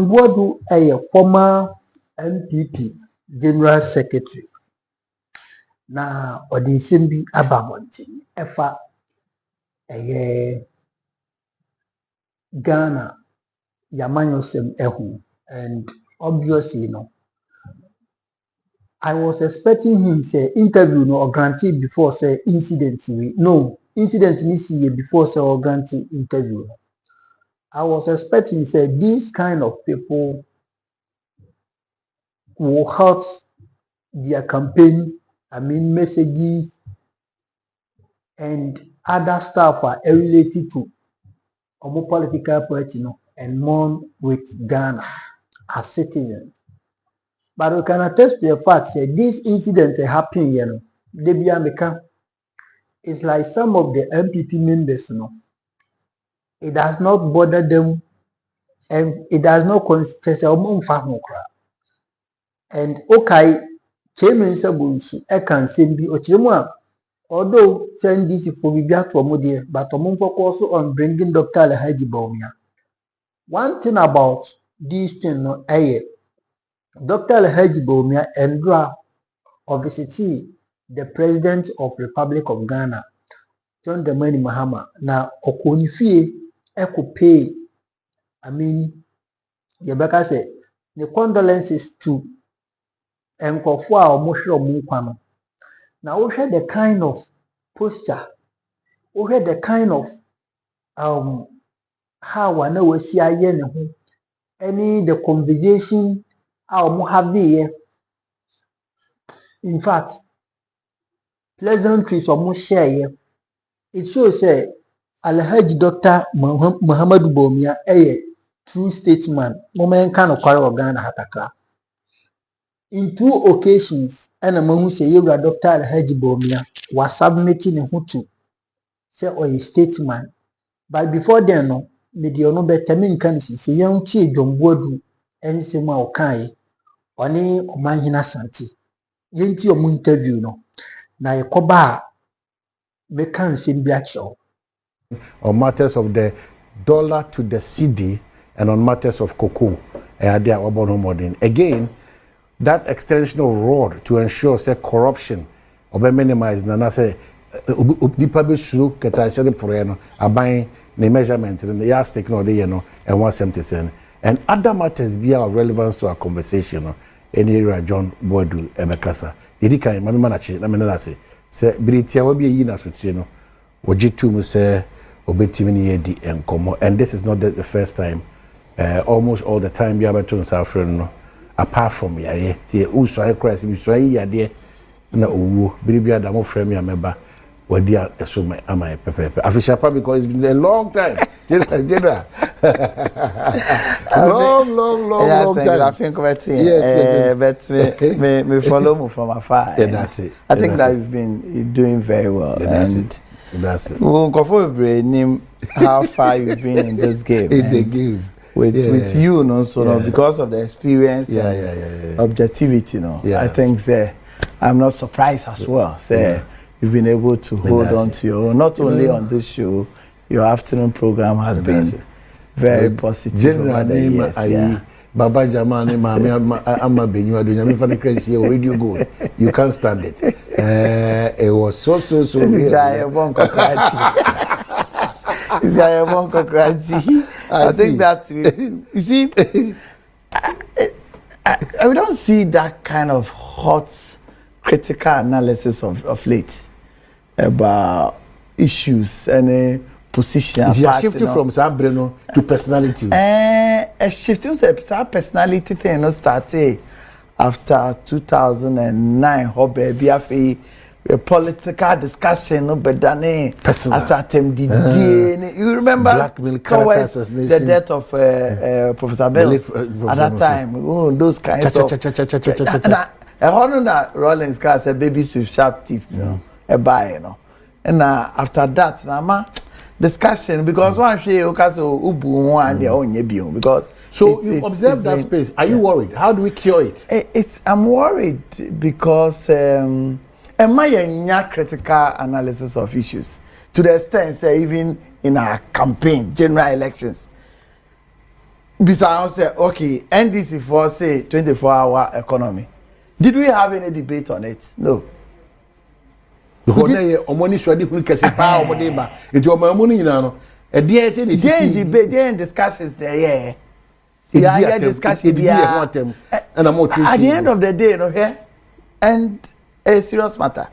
Boadu a former NPP General Secretary. Na ɔde nsɛm bi aba abɔnten ɛfa ɛyɛ Ghana yamanyɔsɛm ɛho, and obviously no, I was expecting him say interview no or granted before say incident ni see before say or granted interview no. I was expecting say this kind of people will halt their campaign, messages and other stuff are related to our political party and more with Ghana as citizens. But we can attest to the fact that this incident happened, it's like some of the NPP members, it does not bother them and it does not constitute and okay, came in Sabushi, I can say be Ochimwa. Although send this for Bibia to Omodie, but focus also on bringing Dr. Bawumia. One thing about this thing, Dr. Bawumia Endra obviously the President of Republic of Ghana, John Dramani Mahama, na Okonifie Eko pay, Yabaka say, the condolences to Nkofua or Moshe Munkwano. Now we had the kind of posture, we had the kind of how I know we see any the conversation how have here. In fact, pleasantries or share here. It shows say Alhaji Dr. Muhammadu Bawumia a true statesman, moment kind of quarrel Ghana hatakra. In 2 occasions, and a man who say you Dr. Alhaji Bawumia was submitting a hutu, say or a statesman. But before then, no, media no better mean can see young Chi John Boadu and Sema Okai, Oni Omanhina Santi. Yenti your interview no. Na Yakoba mekan simbiacho. On matters of the dollar to the cedi and on matters of cocoa, again, that extension of rod to ensure say corruption or be minimized na say nipa be suru keta the poreno aban the measurement and the yardstick no dey and 170 and other matters be of relevance to our conversation any area John Boadu emekasa didi kan mama na chi na me na say britia wa be yi na so tie no wogitum say obetimi ni yedi enkomo, and this is not the first time. Almost all the time, you have to suffer. No, apart from ya, see, also Christ, we say ya dear, no, baby, I'm more friendly. I remember what dear, so my am I pepe. I feel because it's been a long time. long time. I think about it. Yes. But me follow me from afar. Yeah, that's it. I think that you've been doing very well. Yeah, that's it. We'll go for name how far you've been in this game. In the game. With you, because of the experience and objectivity, I think I'm not surprised as well. You've been able to hold on to your own. Not only on this show, your afternoon program has been very positive over the years. Baba Jamani, I'm a Benua, I'm a crazy radio go. You can't stand it. It was so. This is I think that you see, I don't see that kind of hot critical analysis of late about issues and position. They are shifting from Sabrino to personality. A shifting to personality thing started after 2009. How baby a political discussion but than as at you remember blackmail character the death of Professor Bell at that time. Those kinds of a hundred Rollins car said babies with sharp teeth, a buy, and after that, discussion because one share ubu one their own because so you observe that space. Are you worried? How do we cure it? I'm worried because am I a critical analysis of issues to the extent say even in our campaign, general elections, Besides, say, okay, NDC for say 24-hour economy. Did we have any debate on it? No. Because now, money should be kasi pa money ba. Into money no. A dear say this. There debate, there discussions there. Yeah, discussion. Yeah. And I'm not. At the end of the day, no here, and a serious matter.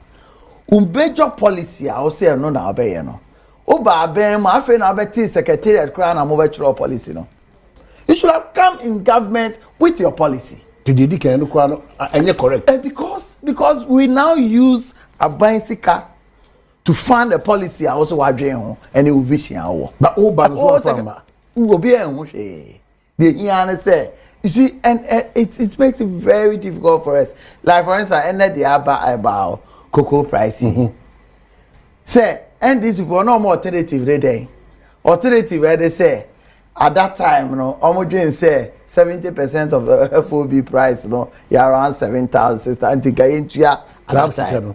Major policy, I will say no na obey no. Oba ben ma afi na obey secretariat crown and mobile policy no. You should have come in government with your policy. To dedicate no crown and correct. Because we now use a bicycle to fund a policy also wadwen and it will vision our. But Oba no from will be a the say you see and it makes it very difficult for us. Like for instance, ended the about cocoa pricing. Say, and this for no more alternative day. Alternative where they say at that time, you know, Omojin say 70% of the FOB price, you know, you're around 7,000 at that time.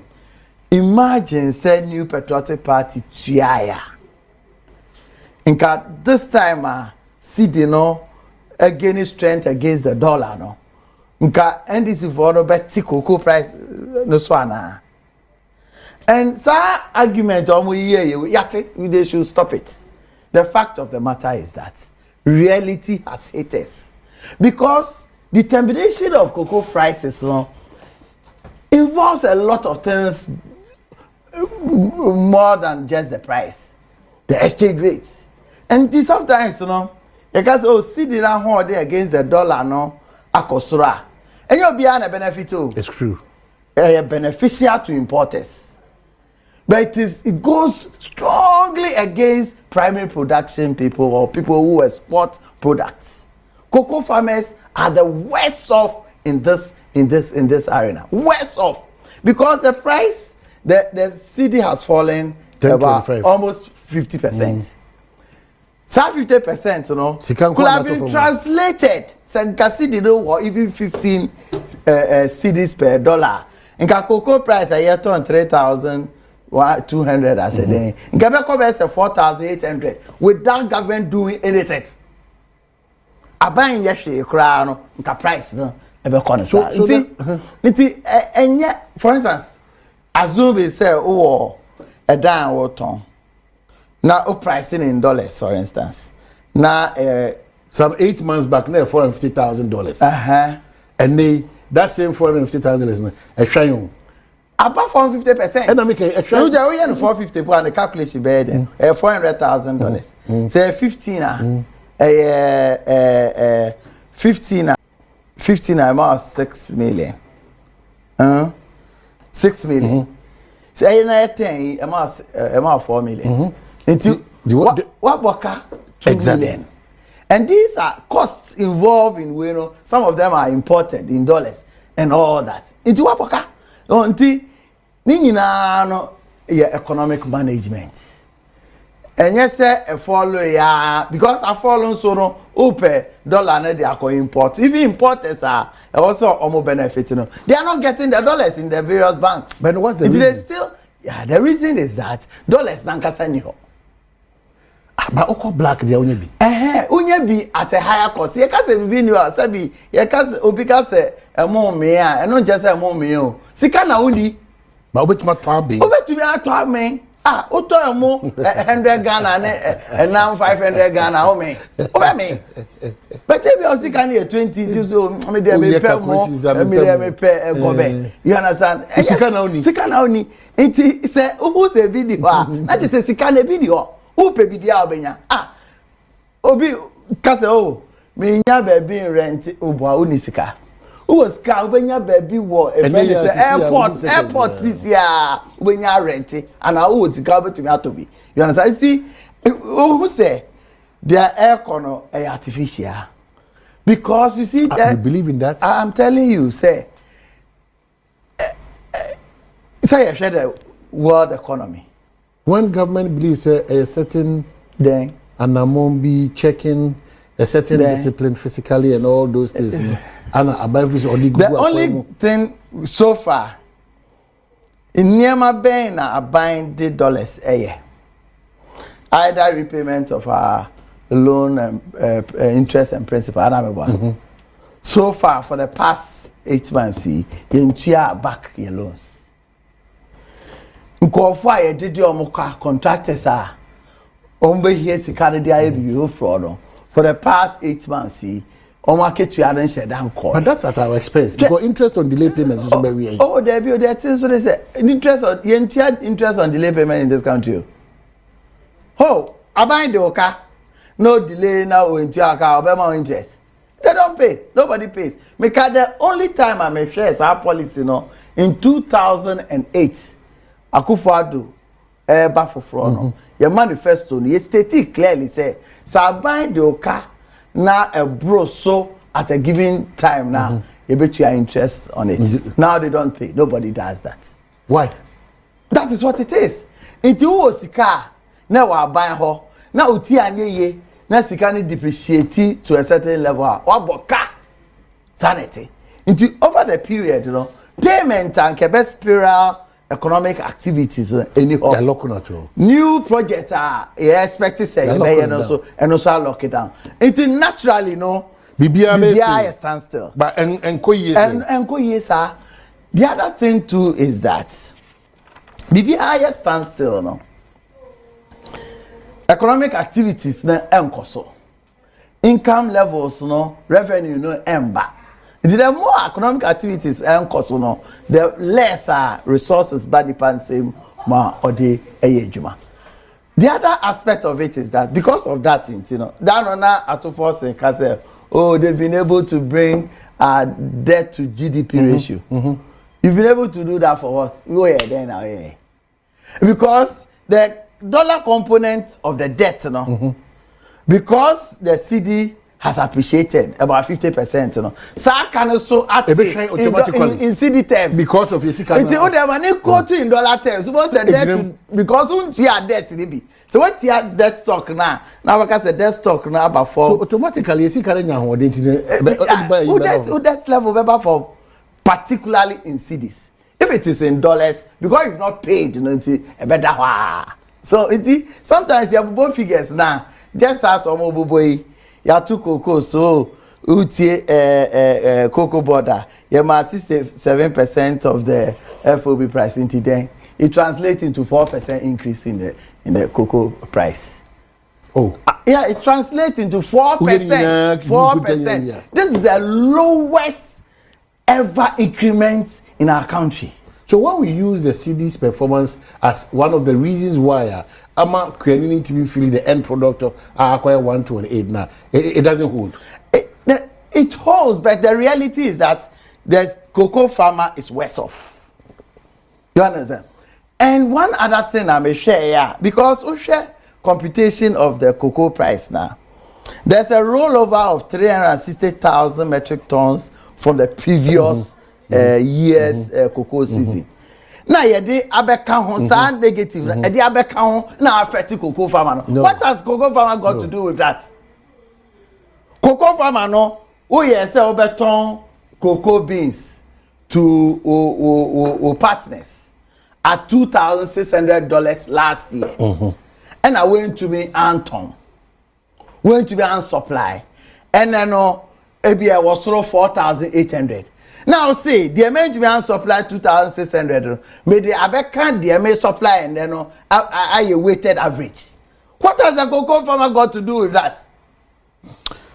Imagine say new patriotic party tuya. Inka this time see you know gaining strength against the dollar no. Inka NDC for no better cocoa price no swana. And so argument they should stop it. The fact of the matter is that reality has hit us. Because the determination of cocoa prices involves a lot of things more than just the price. The exchange rates. And sometimes, you can see the rand against the dollar, no, akosura. And you'll be a benefit too. It's true. Beneficial to importers. But it goes strongly against primary production people or people who export products. Cocoa farmers are the worst off in this arena. Worst off because the price, the CD has fallen about almost 50%. So 50%, you know, could have been translated. Or even 15 CDs per dollar. And cocoa price a year to 3,200 as a day. In Quebec, 4,800 without government doing anything. I buy yesterday crown price no. And yet, for instance, Azubi say, oh, a down ton. Now, pricing in dollars, for instance. Now, some 8 months back, now $450,000. And that same $450,000 a try about 450%. And I make a try. You are 450 and the calculation bed $400,000. Say 15 about 6 million. 6 million. Say na 10 about 4 million. Into what worker 2 million. And these are costs involved in some of them are imported in dollars and all that. Into what worker? Until no economic management. And yes, a follow because I follow so no open dollar they are import. Even importers are also almost benefiting. They are not getting the dollars in the various banks. But what's the reason? The reason is that dollars nankasa but oko black they only be. Only at a higher cost. You can't say we new sabi. You can't say a more me and not just a more me. Sika na only. But which my tab be? Obet to be a tab me. Oto mo 100 Ghana and now 500 Ghana o me. Over me. But if you sika near 20 so me dey me pay more. Me pay gobe. You understand? Sika na only. Sika na only. It say who say video na just say sika na video. Who pay bidia obenya? Obi kase me nya baby rent obo oni sika. Who was car obenya baby wo airport this year obenya rent and I who sika betumi atobi. You understand? Who say their air corner artificial? Because you see that you believe in that? I'm telling you, say I share the world economy. When government believes a certain then and I won't be checking a certain discipline physically and all those things. And the only thing so far in Niama Bain are buying the dollars a year. Either repayment of our loan and interest and principal. So far, for the past 8 months, you back your loans. Nkofwa did your contractors are here security fraud. For the past 8 months, market you hadn't said but that's at our expense because interest on delay payments is very there things so they say interest on delay payment in this country. Oh, I buy the oka. No delay now into your car or interest. They don't pay. Nobody pays. Because the only time I make sure is our policy, in 2008, Akufo-Addo back for fraud. Your manifesto, you stated clearly say, so buy the oka now a bro so at a given time now, you bet your interest on it. Now they don't pay. Nobody does that. Why? That is what it is. It was a car. Now I buy her. Now uti anye na sika ni depreciate to a certain level. Waboka sanity. Into over the period, payment and kebe spiral economic activities anyhow. They're locking at all. New projects are expected say and also lock it down. It naturally BBI stands still. But and the other thing too is that BBI stands still economic activities enkoso. Income levels revenue emba. The more economic activities enkoso the less resources but depend same ma or the ejuma. The other aspect of it is that because of that thing, down on Atufo and say, oh, they've been able to bring debt to GDP ratio. You've been able to do that for what? Oh yeah, then now yeah. Because the dollar component of the debt, because the CD has appreciated about 50%, so can also act in CD terms. Because of your CCA. The money quote in dollar terms. Suppose the debt because your debt be. So what your debt stock now? Now because the debt stock now about 4. So automatically that level for particularly in CDs. If it is in dollars, because you've not paid, so sometimes you have both figures now. Just as boy. Ya tu cocoa so utie cocoa border you must 67% of the FOB price into then it translates into 4% increase in the cocoa price. Oh yeah, it translates into 4%. 4%. This is the lowest ever increment in our country. So when we use the CD's performance as one of the reasons why Ama creating to be feeling the end product of acquire 128 now, it doesn't hold. It holds, but the reality is that the cocoa farmer is worse off. You understand? And one other thing I may share, because we share computation of the cocoa price now. There's a rollover of 360,000 metric tons from the previous year's cocoa season. Now yedi abeka ho sa negative yedi abeka ho na affect cocoa farmer no. What has cocoa farmer got to do with that? Cocoa farmer no who yes obeton cocoa beans to partners at $2,600 last year. And I went to be Anton. Went to be on supply. And then maybe I was through 4,800. Now see, the amount we have supply 2,600. May the Abekan the may supply and then I weighted average. What has the cocoa farmer got to do with that?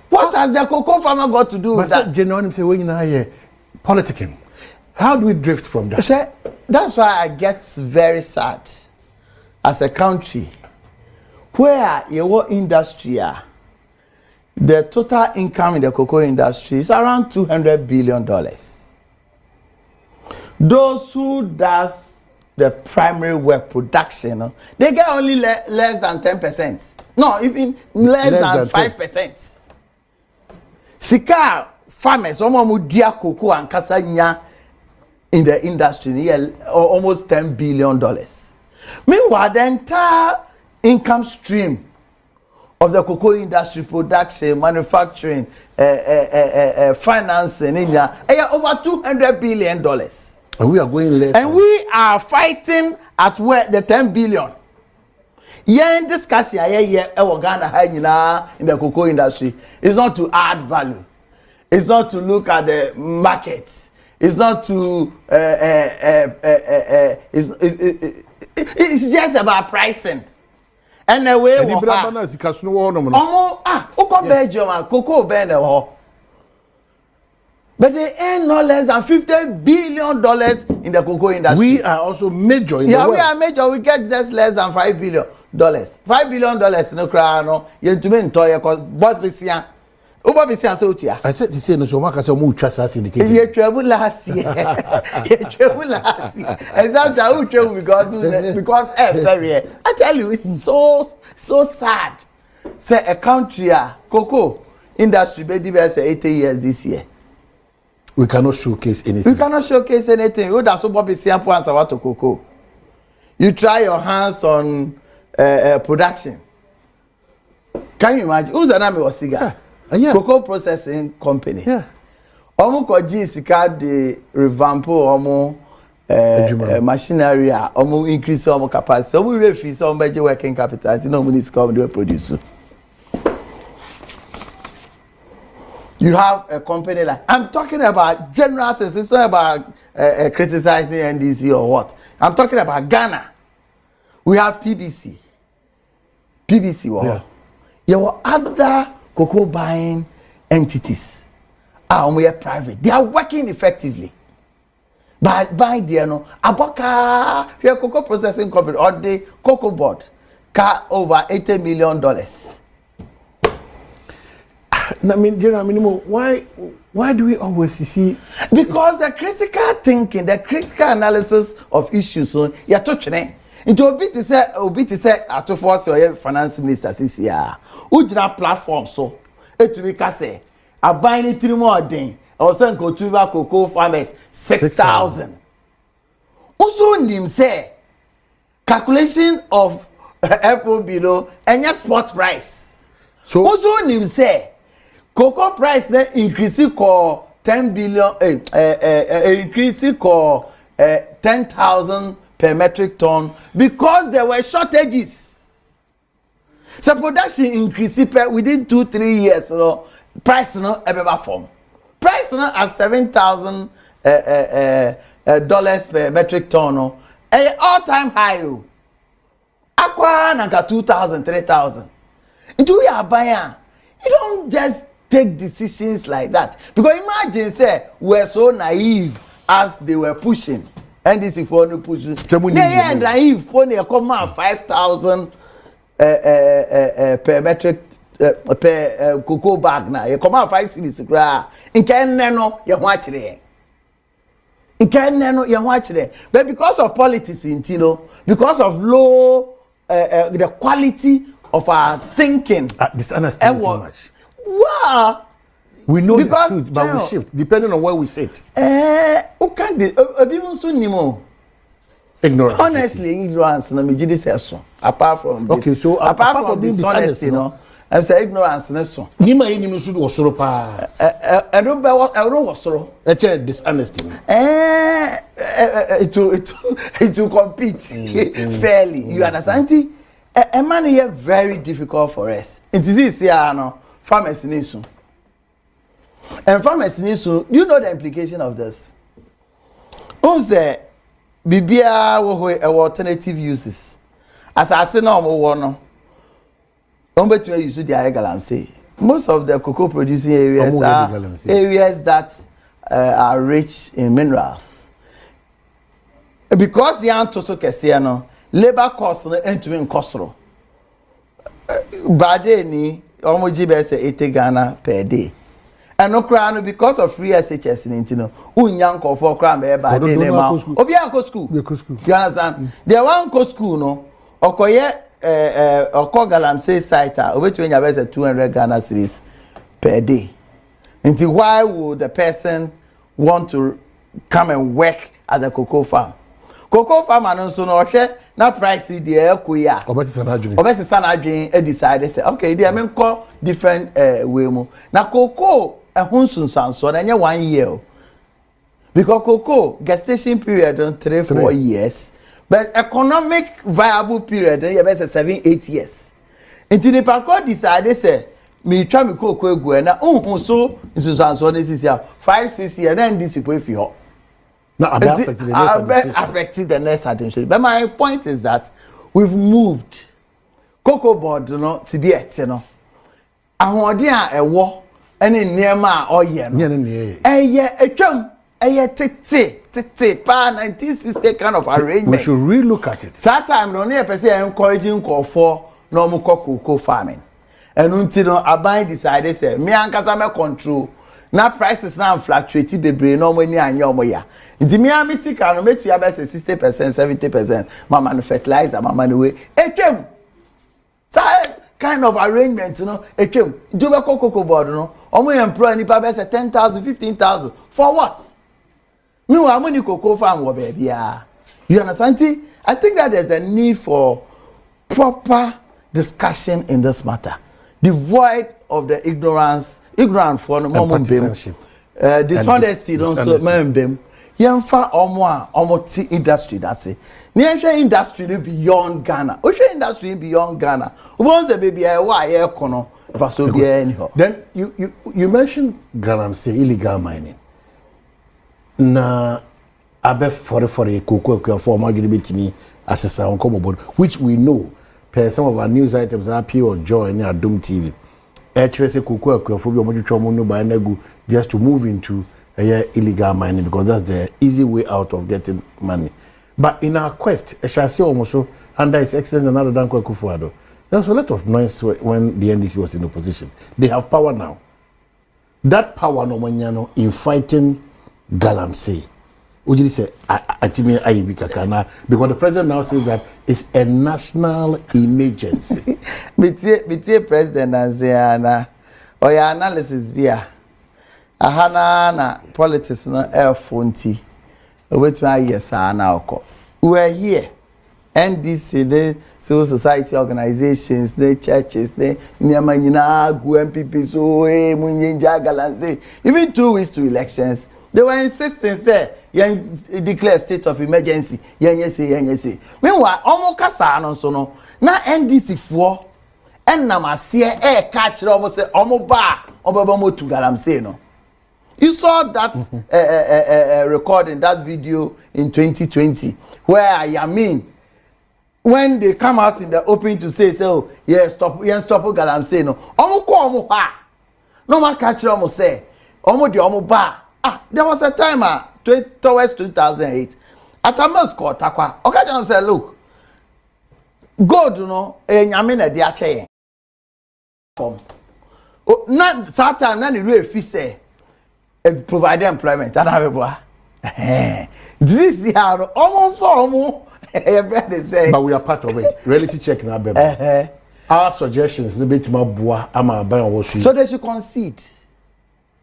What has the cocoa farmer got to do with that? Genuine say when you politicking. How do we drift from that? That's why I get very sad as a country where your industry the total income in the cocoa industry is around $200 billion. Those who does the primary work production, they get only less than 10%. No, even less than 5%. Sika farmers, dia cocoa and kasanya in the industry, almost $10 billion. Meanwhile, the entire income stream of the cocoa industry, production, manufacturing, financing, over $200 billion. And we are going less. And we are fighting at where the 10 billion. Yen discussion here Ghana in the cocoa industry is not to add value. It's not to look at the markets. It's not to it's just about pricing. And the way cocoa but they earn no less than $50 billion in the cocoa industry. We are also major in the world. Yeah, we are major. We get just less than $5 billion. $5 billion no cry no. You to me ntoye cause boss bisia. Oba bisia so tia. I said to say no so maka say mo twa sa syndicate. You travel last year. You travel last year. Except that who travel because sorry. I tell you it's so sad. Say a country cocoa industry be diverse 80 years this year. We cannot showcase anything. We cannot showcase anything. You that's what Bobby Siampo and Sawato Cocoa. You try your hands on production. Can you imagine? Who's the name of cigar? Yeah. Cocoa processing company. Yeah. Omo koji sika de revamp omo machinery, omo increase omo capacity. Omo refuse omo beje working capital. Until no money is come to produce. You have a company like I'm talking about general things. It's not about criticizing NDC or what. I'm talking about Ghana. We have PBC. Yeah. There were other cocoa buying entities. We are private. They are working effectively. But by there, no, Aboka, your cocoa processing company or the cocoa board, over $80 million. I mean, General Minimo, why do we always see? Because the critical thinking, the critical analysis of issues, so you're touching it. Into obi to say to force your finance minister this year. Ujira platform so it we can say I buy any 3 more thing or send go to cocoa farmers 6,000. Also nim say calculation of FOB below and your spot price. So also nim say cocoa price increase ko 10 billion increase ko 10,000 per metric ton because there were shortages. So production increase within 2-3 years, price ever form. Price at $7,000 dollars per metric ton, all-time high. Aqua nanka 2,000, 3,000. Into your buyer, you don't just take decisions like that because imagine say we're so naive as they were pushing. And this is for no push. Yeah, naive. Pony come out 5,000 per metric per cocoa bag now. You come out 5 cities. In Canada, you watch it. In Canada, you watch it. But because of politics in Tino, because of low the quality of our thinking, dishonesty too much. Wow. We know because, the truth, but we shift depending on where we sit. Who can't ignorance. Honestly, ignorance. No, me apart from this. Okay, so apart from this honesty, I'm saying ignorance. No, Nima ini musu do wasoro pa. I don't wasoro. Dishonesty. It will compete fairly. You understand? A man here very difficult for us. It is this here, no farmers need to. And farmers need to. Do you know the implication of this? Say, Bibia alternative uses. As I say now, no. Don't use the galamsey. Most of the cocoa producing areas are areas that are rich in minerals. Because the antoso kesiano, labor costs entering costro. Badeni, almost say 80 Ghana per day. And no crown because of free SHS in Intino. Unyanko for crown by day now. Obianco school. You understand? There one co school no. Okoye Oko Galamsey site over to you 200 Ghana cedis per day. Until why would the person want to come and work at the cocoa farm? Cocoa farm and so no share na price the kuya. Obesi sanadwin decide say okay they men call different way mo. Na cocoa ehunsun sanso na 1 year. Because cocoa gestation period on 3-4 years but economic viable period you be say 7-8 years until the parkour decide say me twa me kokko egu na so nsusanso na sisi 5-6 years then this people if you now affected the next administration. But my point is that we've moved cocoa board no CBT no ahode a ewo ene niema a oye no etwam tete pa 1960 kind of arrangement. We should relook at it. That time no na person encouraging call for no mo cocoa farming. And until no aban decided say me ankasa me control na prices na fluctuate bebre no money anya omoya. Nti me amisika no metu ya be 60%, 70%, mama no fertilizer, mama no way. Etwem. So kind of arrangement no etwem. Do be cocoa board no. Omo employ ni pa be 10,000, 15,000. For what? Me wa money cocoa farm wo baby ah. You understand? I think that there's a need for proper discussion in this matter. Devoid of the ignorant for no moment dishonesty don't so membem yemfa omo ti industry that's it near industry beyond Ghana industry beyond Ghana once a baby why kono for so be anyhow. Then you mentioned galamsey illegal mining na abe for cocoa for magini betimi asesa on come board which we know some of our news items are pure joy in our Doom TV. Actually, say cocoa just to move into illegal mining because that's the easy way out of getting money. But in our quest, I shall say almost under His Excellency another than Kufuado, there was a lot of noise when the NDC was in opposition. They have power now. That power no manyano in fighting galamsey. Would you say because the president now says that it's a national emergency. Me president and say or your analysis via na politics na F20 wait my years now. We're here. NDC, the civil society organizations, the churches, the Nyamanyina, NPP, so Munja Galanse, even 2 weeks to elections. They were insisting, say, declare state of emergency. Yes. Meanwhile, almost kasa so no. Na NDC for, and namasie catch almost say almost bar omo to galamsey no. You saw that recording, that video in 2020, where I mean, when they come out in the open to say, so stop galamsey no. Almost call almost ha. No man catch almost say almost the almost bar. There was a time towards 2008 at a mosque called Takwa. Okay, say, look, God, you know, nyame na di ache form. Not that time, na the real fee say provide employment. And have this is how almost form. But we are part of it. Reality check na baby. Our suggestions a bit more boa ama ban. So they should concede.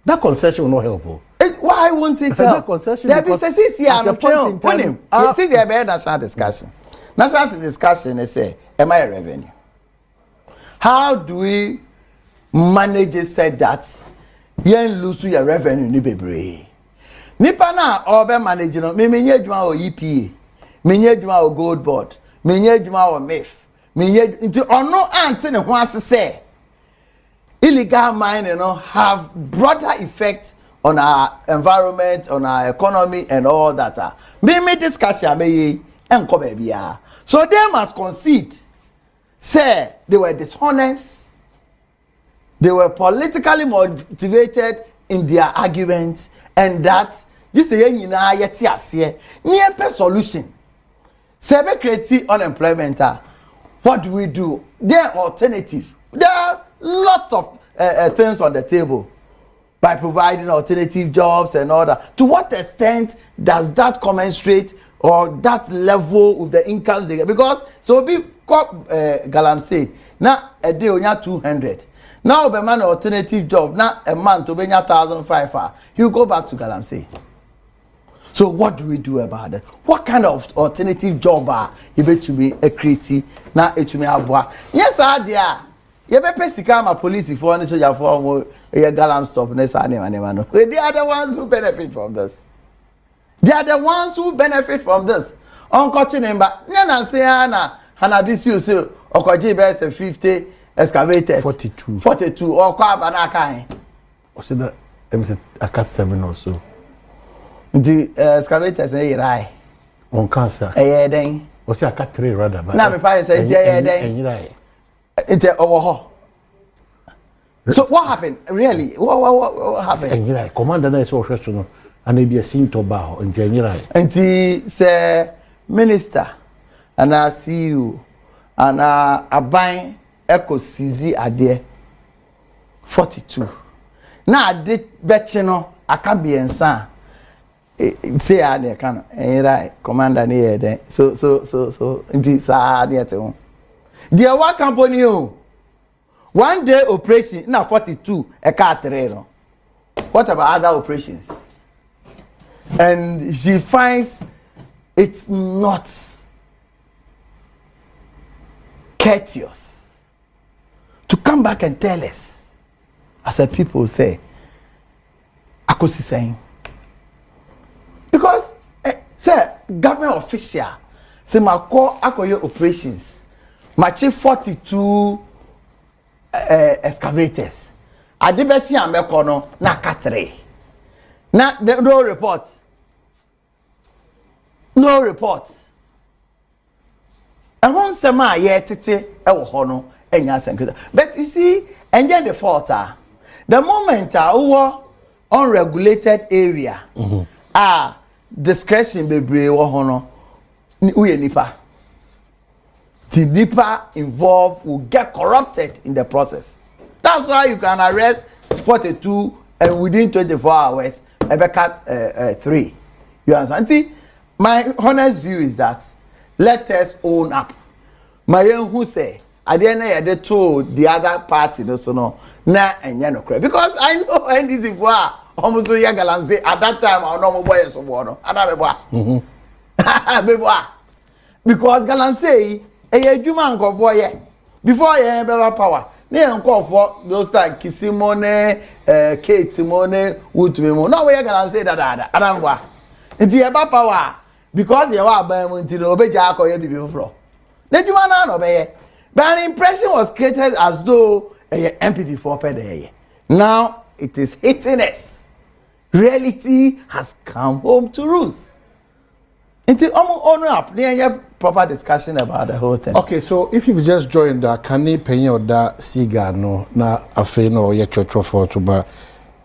That concession will not help. Why won't it help? There be since there be national discussion. National discussion they say, am I a revenue? How do we manage it said that yen lose your revenue ni bebre? Nipa na obe manage no me nye djuma o EPA, me nye djuma o gold board, me nye djuma o MIF, me nye nti ono ante ne ho asese illegal mining have broader effects on our environment, on our economy, and all that. Me discussion me enko baby. So they must concede. Say they were dishonest. They were politically motivated in their arguments, and that this is a solution. Say we create unemployment. What do we do? There are alternatives. There are lots of things on the table. By providing alternative jobs and all that. To what extent does that commensurate or that level with the incomes they get? Because so be galamsey now a day onya 200. Now be man alternative job now a month to be 1,500. You go back to galamsey. So what do we do about that? What kind of alternative job are you bet to be a creative now it to me abwa? Yes, dear. You be pay sika police for any soldier for galam stop next anima no. They are the ones who benefit from this. They are the ones who benefit from this. onko chinemba nya na se na hanabisi ose okoji be say 50 excavators 42 okwa abana aka o say that em say aka 7 or so the excavators e rai on cancer den o say aka 3 rather but na me pa say den ite owo ho. So what happened really? What happened? Commander na so hweso no ana bi asin to ba ho njenyirai enti say minister ana CEO ana aban eco sizi ade 42 na ade beche no aka biensa say ade kan enyirai commander na yede so enti sa ade ete ho there one company o one day operation na 42 eka 3 no. What about other operations? And she finds it's not courteous to come back and tell us, as a people say, akosi saying, because say government official say my call akoyo operations, my chief 42 excavators. Adibeti ameko no na ka 3. Na no report. No report. Ehon sema ye tete e wo ho no enya senketa. But you see, enje the fault the moment wo unregulated area discretion bebre wo ho no uye nipa. The nipa involved will get corrupted in the process. That's why you can arrest 42 and within 24 hours, cut 3. You understand? See, my honest view is that let us own up. My own who say, I didn't they told the other party, no, so no, na and no credit. Because I know NDC for almost so young and say at that time I know boy so water. Because Galan say, a human go for ye. Before you have power, they call for those like Kisimone, Kate Simone, Woodwimo. Now we are going to say that I don't know. It's about power because you are by Montino, obey Jack or you before. Let you not obey. But an impression was created as though a NPP 4 per day. Now it is hitting us. Reality has come home to roost. It's only up. There proper discussion about the whole thing. Okay, so if you've just joined that, can you pay your da cigar no na afe no ye church for to ba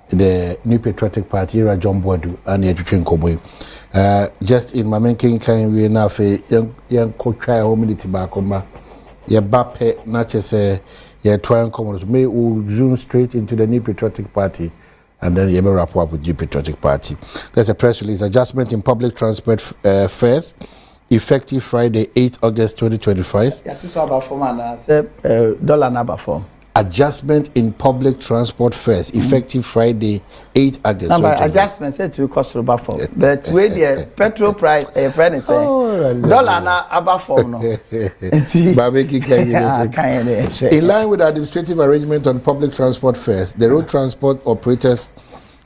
the New Patriotic Party era John Boadu and ye twetwe nkomoy. Just in my making kind we na afe yan ko try community ba komba. Ye ba pe na chese ye try nkomo may we zoom straight into the New Patriotic Party. And then you may wrap up with the Patriotic Party. There's a press release. Adjustment in public transport fares, effective Friday, 8 August 2025. Yeah, this is about form and dollar number form. Adjustment in public transport fares, effective Friday, 8 August. Number adjustment said to cost about form. But with the petrol price, a friend is saying dollar number form. In line with the administrative arrangement on public transport fares, the road transport operators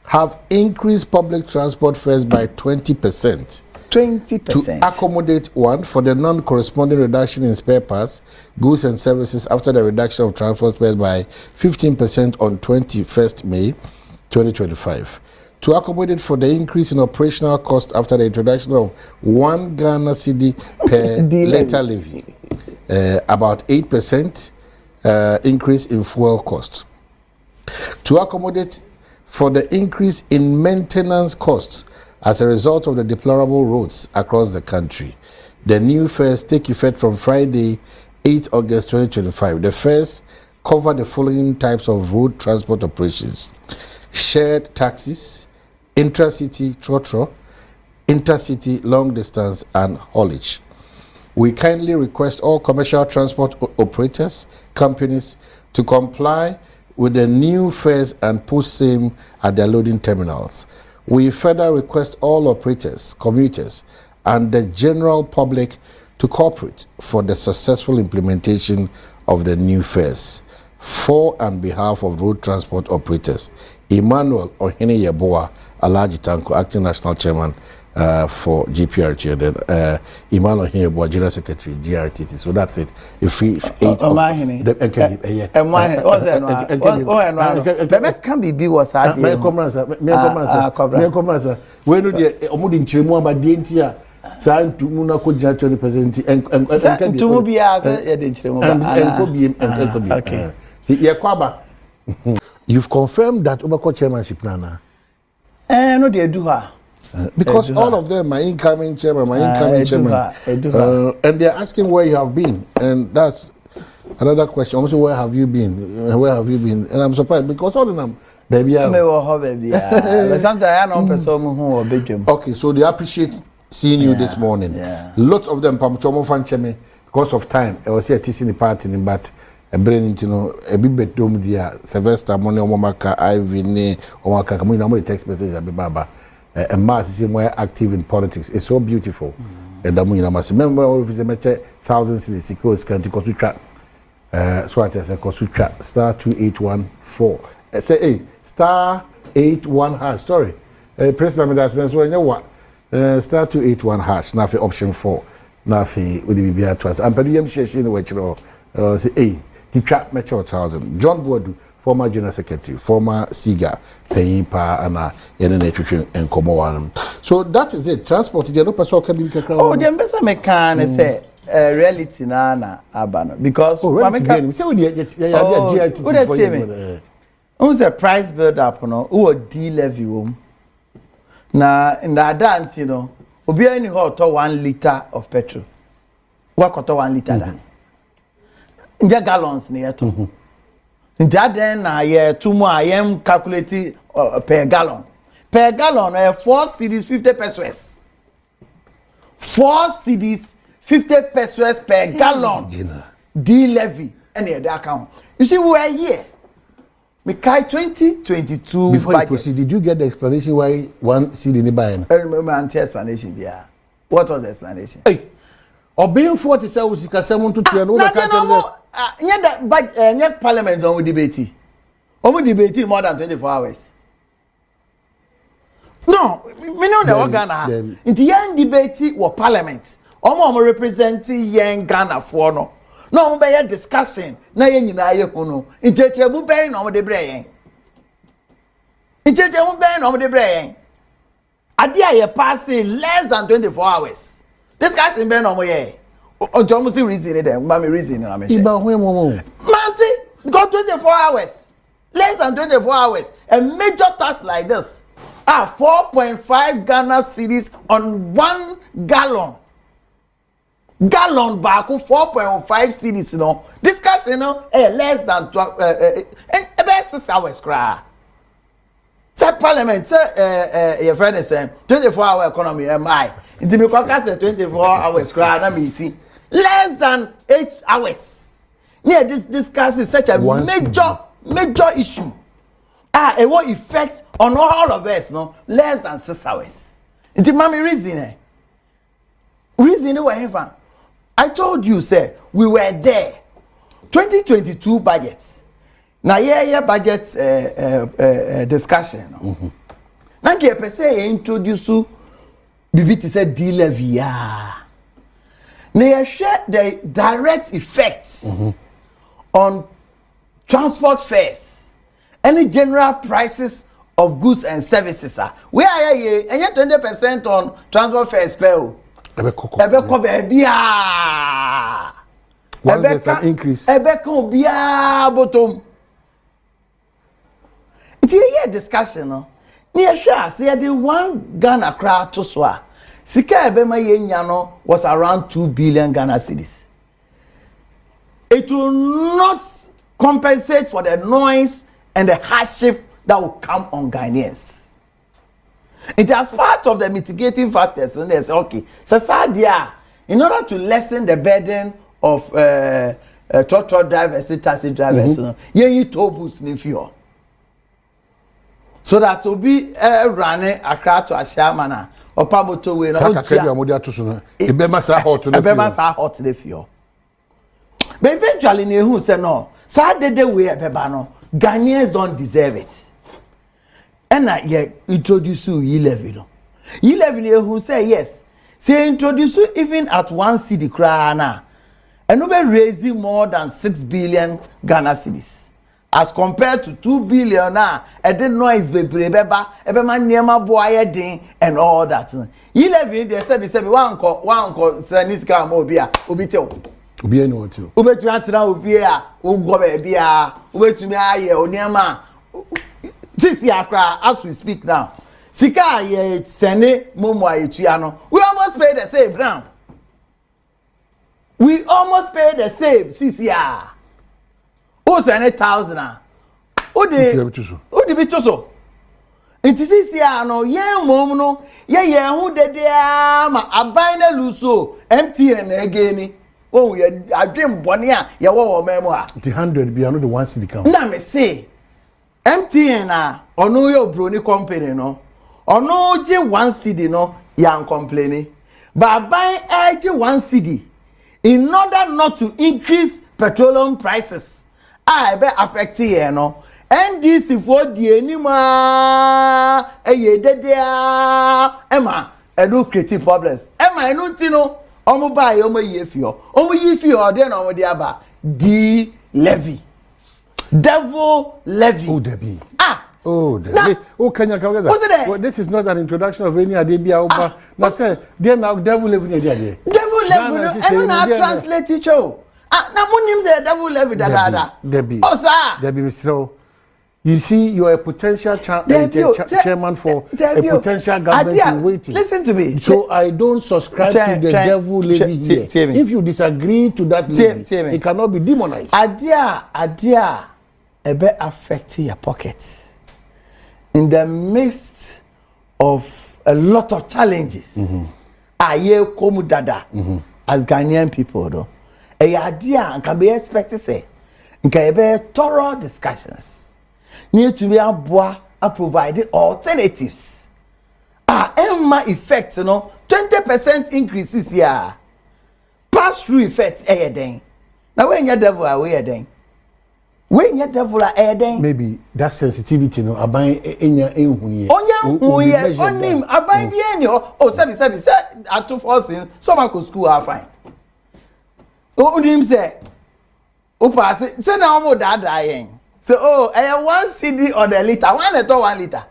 have increased public transport fares by 20%. 20%. To accommodate one for the non-corresponding reduction in spare parts, goods and services after the reduction of transport fares by 15% on 21st May 2025. To accommodate for the increase in operational cost after the introduction of 1 Ghana cedi per letter levy, about 8% increase in fuel cost. To accommodate for the increase in maintenance costs as a result of the deplorable roads across the country, the new fares take effect from Friday, 8 August 2025. The fares cover the following types of road transport operations: shared taxis, intracity trotro, intercity long distance, and haulage. We kindly request all commercial transport operators, companies, to comply with the new fares and post same at their loading terminals. We further request all operators, commuters, and the general public to cooperate for the successful implementation of the new fares. For and behalf of road transport operators, Emmanuel Ohene Yeboah Alaji Tanko, Acting National Chairman, for GPRT, and then Imalo here, General Secretary, GRTT. So that's it. If we 8 of can be was hard. Me comrades. When the Omudin Chimua Dientia, signed to Muna Koja 20%, and to be as a okay. Yakwaba, you've confirmed that Obako chairmanship, Nana. No, they do her. Because all of them, my incoming chairman, and they're asking where you have been, and that's another question. Also, where have you been? Where have you been? And I'm surprised because all of them, baby, but sometimes I don't person who are bedroom. Okay, so they appreciate seeing you this morning. Lots of them, because of time, I was here teaching the party, but a brain into a bit bedroom, dear Sylvester, Money, Omaka, Ivy, Omaka, Kamui, text message, Baba. And Mars is more active in politics. It's so beautiful. And I must remember if it's a matter 1,000 cities, because can't because we track. So I just because we track *2814. Say hey *81 hash. Sorry, President that's when you what *281 hash. Now for option 4. Now for with the BBI twice. I'm pretty sure she know what you know. Say hey. The track metro 1,000. John Boadu, former General Secretary, former SIGA, paying pa and Komoan. So that is it. Transport, the no person can be. Oh, the ambassador mekan say reality na abano because reality say GRT who's a price build up no who D levy na in the adant you know obi any hot 1 liter of petrol. What 1 liter that? Inja gallons near to. In that then I 2 more I am calculating per gallon. Per gallon 4 cedis 50 pesos. 4 cedis 50 pesos per gallon. D levy any other account. You see we are here. We carry 2022 before budget. You proceed, did you get the explanation why 1 cedi in the buying? I remember anti-explanation there. What was the explanation? Hey. Or being 40 cells, you can someone to train over yet parliament don't debate. Only debate more than 24 hours. No, me know the Ghana. In the end debate or parliament. Omo representing young Ghana for no. No, be a discussion. Na yen na ye kuno. In cheche bu be no de bre. In cheche bu be no de bre. Ade aye passing less than 24 hours. Discussion be no mo ye. Ojo mo see reason there. Ba me reason na me. Iba hwe mo. Manti, got 24 hours. Less than 24 hours. A major tax like this. 4.5 Ghana cedis on 1 gallon. Gallon back 4.5 cedis no. Discussion no less than 6 hours cry. Say parliament say your friend is saying 24-hour economy MI. It me kwaka say 24 hours cry na meeting. Less than 8 hours. Yeah, this discuss is such a major issue. It will effect on all of us, no? Less than 6 hours. It's a mommy reason. Reason we have. I told you, sir, we were there. 2022 budgets. Now, budget discussion. Now, per se introduce BBT said D levy. They share the direct effects on transport fares, any general prices of goods and services. Where are you? And yet 20% on transport fares. Once there's an increase. Bottom. It's a discussion. No? Near sure, say the 1 Ghana crowd to swa. Sika ebema yenyano was around 2 billion Ghana cedis. It will not compensate for the noise and the hardship that will come on Ghanaians. It is part of the mitigating factors. And they say, okay, so in order to lessen the burden of truck drivers, taxi drivers, you need to boost in fuel. So that will be running across to a shaman or Pamoto way. Hot the fuel. But eventually, who said no, Saturday way a bebano, Ghanaians don't deserve it. And I introduce you levy. 11 who say yes. Say introduce even at 1 cedi krana. And we raising more than 6 billion Ghana cedis. As compared to 2 billion now, and then noise be beba, man niema boy ding and all that. 11 they said one call Sanis car mobia, ubito. Ubia no too. Ubetu antina ubia, ugo bebia, ubetu me aye, oniama. Since yakra, as we speak now, Sika ye sene momo ayetuano. We almost paid the same now. We almost paid the same CCR. O sene 1,000. O de bitoso. Inti CCR no ye mom no ye hu de ma aban na luso MTN na again. Oh ye adwem bone a ye wo memo a. The 100 be another 1 cedi count. Na me say MTN na ono yo broni company no. Ono je 1 cedi no yan complaining. But buy edge 1 cedi in order not to increase petroleum prices. I be affect here no. NDC for the anima eye dedea ema edu create problems. Ema enu ti no omo buy omo yefio. Omo yefio dey na omo dey aba D levy. Devil levy. Oh Debbie. Oh, Debbie. Oh Kenya Kawaza. Well, this is not an introduction of any Adebia Oba. Now say there now devil levy there. Devil levy and not translate it show. Na munim say devil levy da. Debbie. Oh sir. Debbie so you see you are a potential chairman for a potential government in waiting. Listen to me. So I don't subscribe to the devil levy here. If you disagree to that levy, it cannot be demonized. Adia ebe affect your pocket. In the midst of a lot of challenges, aye komu dada as Ghanaian people though. A idea can be expected say, can be thorough discussions. Need to be providing alternatives. Emma effect, 20% increases here. Pass through effect, now when your devil away then. When your devil are adding, maybe that sensitivity no aban enya enhuye on him aban bi enyo sabi say at 2 forcing some go school are fine on him say o pass say na omo da yen say 1 cedi on the liter 1 liter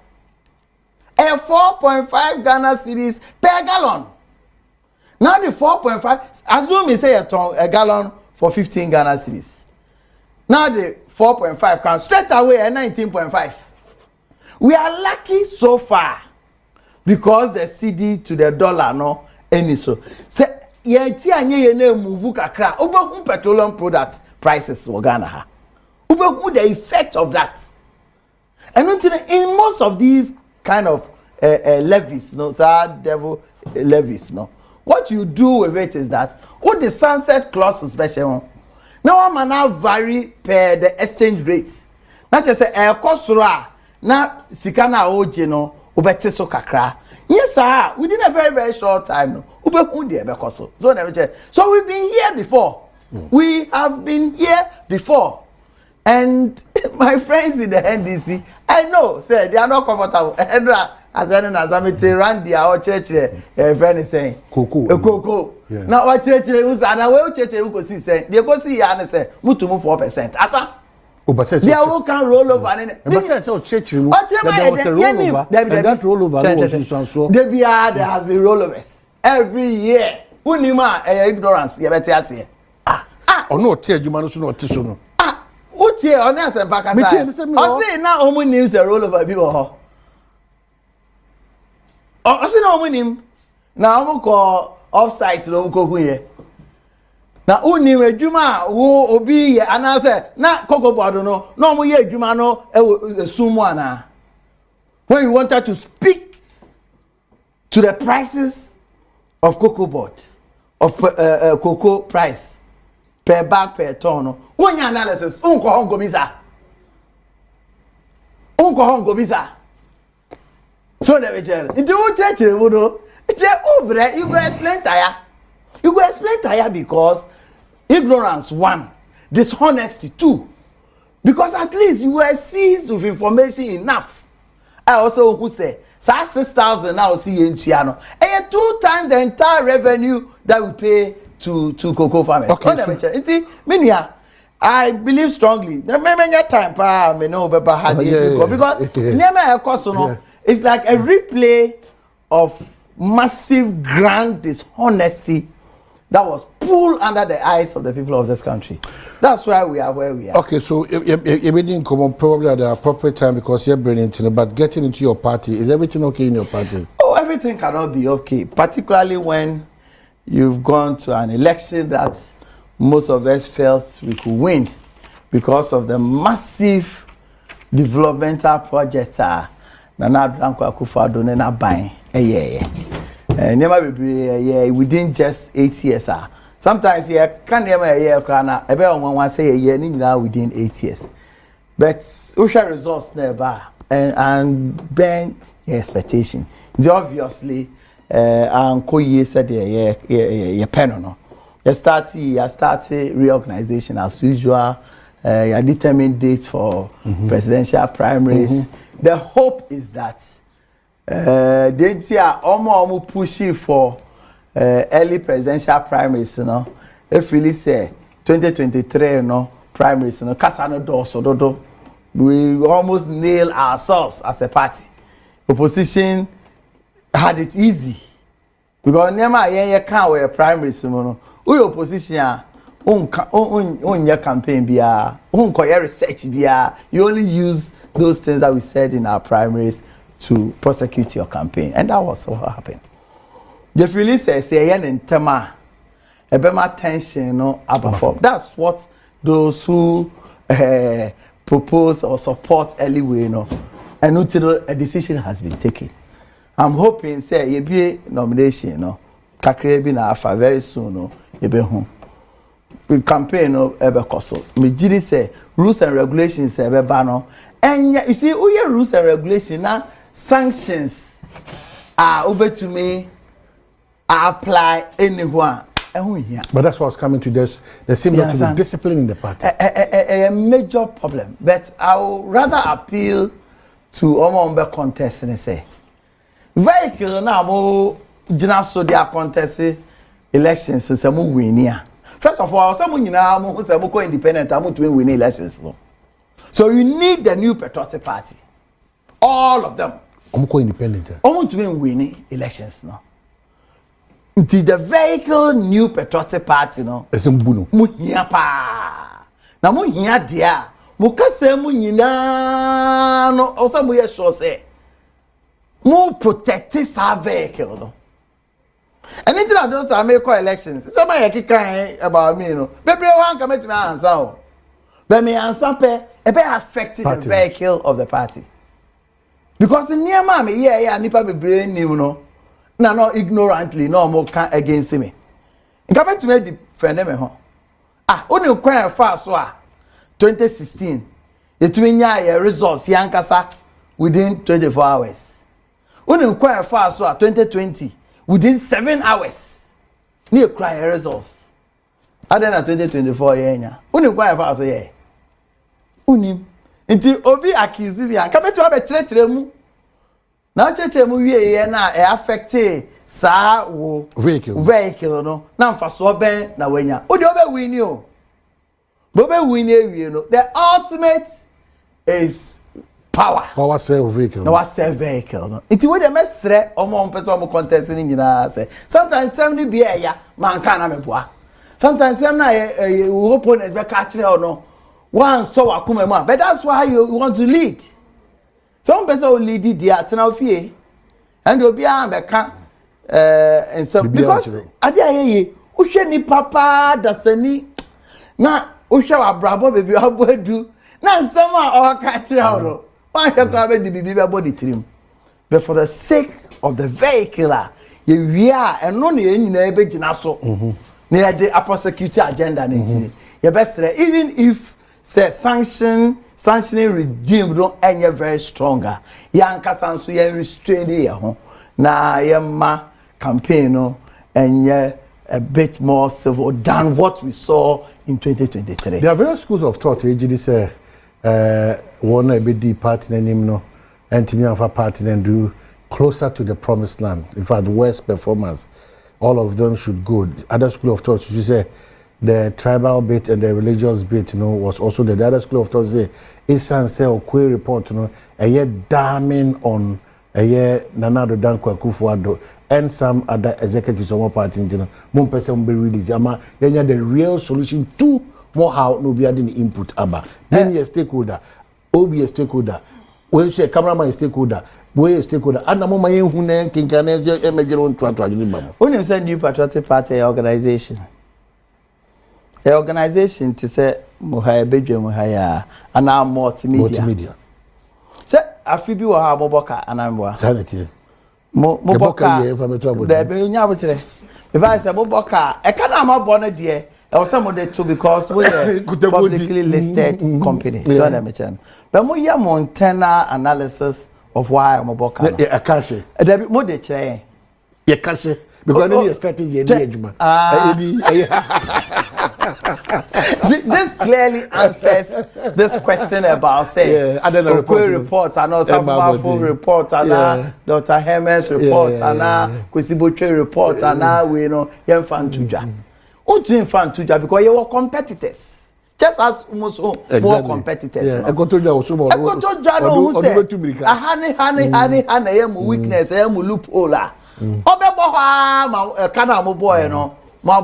4.5 Ghana cedis per gallon. Now the 4.5 assume me say a gallon for 15 Ghana cedis. Now the 4.5 comes straight away at 19.5. We are lucky so far because the CD to the dollar no any so. Say yenti anye na move kakra. Obeku petroleum products prices for Ghana ha. Obeku the effect of that. And in most of these kind of levies, devil levies, what you do with it is that what the sunset clause is special. Now one now vary per the exchange rates. Not just say kosura na sikana oje no ubete so kakra. Yes sir, within a very very short time no ubeku de be koso. So we've been here before. We have been here before. And my friends in the NDC, I know say they are not comfortable. As I ran their church friend is saying Coco. Now what church was and I church go see say they go see and say mutu move 4%. Asa they all can roll over and church there was a rollover and that rollover was there has been rollovers every year. Unima ignorance you better say no tie adwuma no so no so no utie on answer back aside o say na omu news a rollover bi wo ho o say na omu nim na omu ko offsite no ko hu ye na unim adwuma wo obi ye anase na koko board no na omu ye adwuma no sumu ana. When you wanted to speak to the prices of cocoa board of cocoa price per bag per ton when your analysis unko hongo bisa so never tell it do church no it's obre you go explain tire because ignorance 1 dishonesty 2 because at least you were seized with information enough I also who say 6,000 now see in Chiano. And 2 times the entire revenue that we pay to cocoa farmers. Okay. I believe strongly. The many time pa me know because it's like a replay of massive grand dishonesty that was pulled under the eyes of the people of this country. That's why we are where we are. Okay, so you didn't come on probably at the appropriate time because you're bringing it, but getting into your party, is everything okay in your party? Oh, everything cannot be okay, particularly when you've gone to an election that most of us felt we could win because of the massive developmental projects Nana Addo Akufo-Addo na buying within just 8 years. Sometimes can't never a year crana one say a year within 8 years. But social results never and ben expectation. Obviously Koye said ye pen I started reorganization as usual. I determined dates for presidential primaries. The hope is that they are almost pushing for early presidential primaries, if we say 2023, primaries, we almost nail ourselves as a party. Opposition had it easy because never can't wear primaries, we opposition your campaign research you only use those things that we said in our primaries to prosecute your campaign, and that was what happened. The really says tension that's what those who propose or support early way and until a decision has been taken. I'm hoping say you be nomination kakre bi na afa very soon you be home. We campaign ebe koso. Me jiri say rules and regulations ebe ba no. And you see rules and regulations na sanctions are over to me apply anywhere. But that's what's coming to this. There seems to be discipline in the party. A major problem. But I would rather appeal to Omombe contest and say vehicle na mo jina so dia contest elections se mo win here. First of all, some nyina mo se mo ko independent am to win elections no. So you need the new patriotic party. All of them. Omko independent. Omo to win elections no. The vehicle new patriotic party no. Esembuno. Mo hia pa. Na mo hia dia. Mo kase mo nyina no o se mo ye sure say mo protect sa vehicle no. Anything I do say make elections. Somebody kikan about me no. Baby one come to me answer o. But me answer pe e be affecting the vehicle of the party. Because near me yeah nipa be brain new no. No ignorantly no more can against me. Come to me defend me ho. Only kwan fa so 2016 etumi nya your results yankasa within 24 hours. Only kwan fa so 2020 within 7 hours. Ni cry results. Other than 2024 yenya. Only kwan fa so ye. Unim. Nti obi accuse me come to be chere mu. Na chere mu wie ye na e affect sa wo vehicle no na mfaso ben na wanya. Odi obe win you. Bobe win you no. The ultimate is power. Power self vehicle. No self vehicle no. Iti we dey mesre omo mpese omo contest ni nyina say. Sometimes some ni bia ya man kan na meboa. Sometimes some na opponent be catch no. One so akuma mu. But that's why you want to lead. Some person will lead the atena fie. And obi a be ka and some because ade ayeye uhwe ni papa dasani na uhwe abrabo bebi aboadu na nsam a o ka kire no. Why you grab the baby body trim? But for the sake of the vehicle, you are and no nyina be gina so. Na the prosecutor agenda nti. You best even if say sanctioning regime don't any very stronger. Yankasa nso ye restrain ye ho. Na yema campaign no enye a bit more civil than what we saw in 2023. There are various schools of thought. Ejidi say one be the party name no and to me of a party and do closer to the promised land. In fact, worst performance, all of them should go. The other school of thought, you say, the tribal bit and the religious bit, was also the other school of thought. Say, it's say or query report, a year damning on a year Nanado Danko Kufuado and some other executives of our party, one person will be released. Then the real solution to more how no be adding input. Then a stakeholder, be a stakeholder. When you say cameraman is stakeholder, where is stakeholder? And I'm my own who can when you send New Patriotic Party organization. The organization to say Muhaya Bedroom Muhaya and now multimedia. Say Afibi wa ha Moboka and I'm wa. Sanity. Moboka the Benyabutile. If I say Moboka, I can't have bonnet dear. Or some of the two because we're a publicly listed company. So let me tell you. But we have Montana analysis of why Moboka. A cash. A debit more de chain. A cash. Because then your strategy this clearly answers this question about say report and also full report and Dr. Hermes report and Kwesibotre report and we know Yemfantuja. What do Yemfantuja? Because you were competitors. Just as almost more competitors. I got to know so more. I got to know who said honey, weakness, loophole. Kana boy, my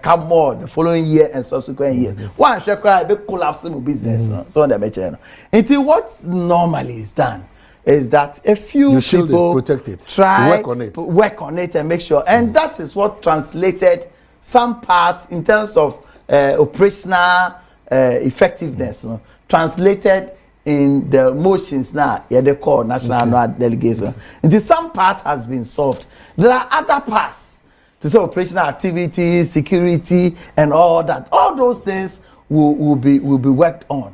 come more the following year and subsequent years. One shall cry, big collapsing business. So on the mention. Until what normally is done is that a few people protect it, try work on it and make sure, and that is what translated some parts in terms of operational effectiveness. Translated in the motions now, they call national delegation. Until some part has been solved. There are other parts to say operational activity, security, and all that. All those things will be worked on.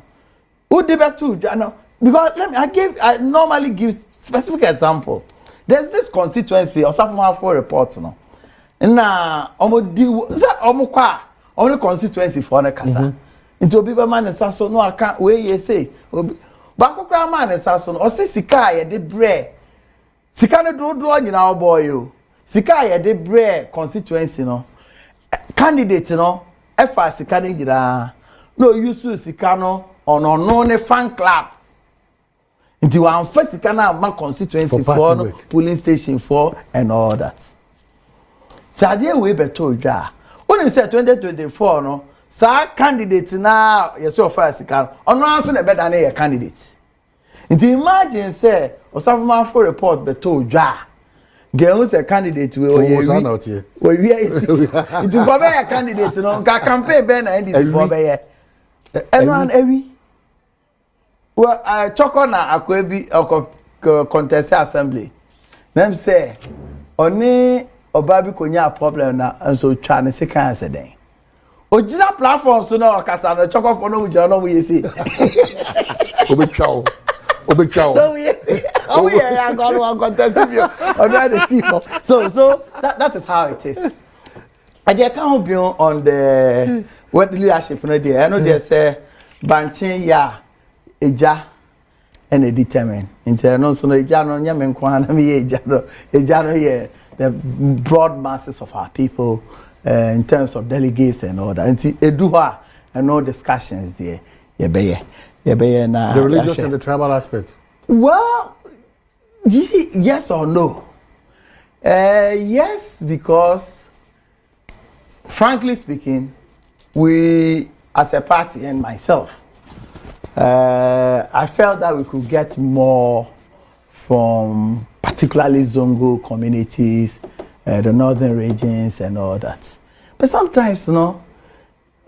Who did that too? Because I normally give specific example. There's this constituency or something for report now. Now, only constituency for the casa. Into people man and so no I can't where you say. Bakokra man and so or say sika ye de bre. Sika no do nyina boy you. Sika ye de bre constituency no. Candidate no efa sika de nyina. No use sika no ono ne fan club. Into one first sika na ma constituency for no, polling station for and all that. Sadie we beto dwa. When you say 2024 no sa candidate now yes your first sika ono answer na better na your candidate. Into imagine say osafuma for report beto dwa. Girl who's a candidate we we is into go be a candidate no ka campaign be na NDC for be here. Anyone ewi well I talk on akwebi contest assembly. Them say oni obabi konya problem na so twa ne second answer den. Ojina platform so na okasa no choko for no ujira no we see. Obechaw. No we see. Oh yeah, I got one contest you. Already see. So that is how it is. I just can't be on the what leadership no there. I know they say banchin ya eja and a determine. Internal so no eja no nya me nkwa na me eja no yeah the broad masses of our people. In terms of delegates and all that, and eduha and all discussions there. The religious and the tribal aspect. Well, yes or no? Yes, because frankly speaking, we as a party and myself, I felt that we could get more from particularly Zongo communities. The northern regions and all that. But sometimes, Yanku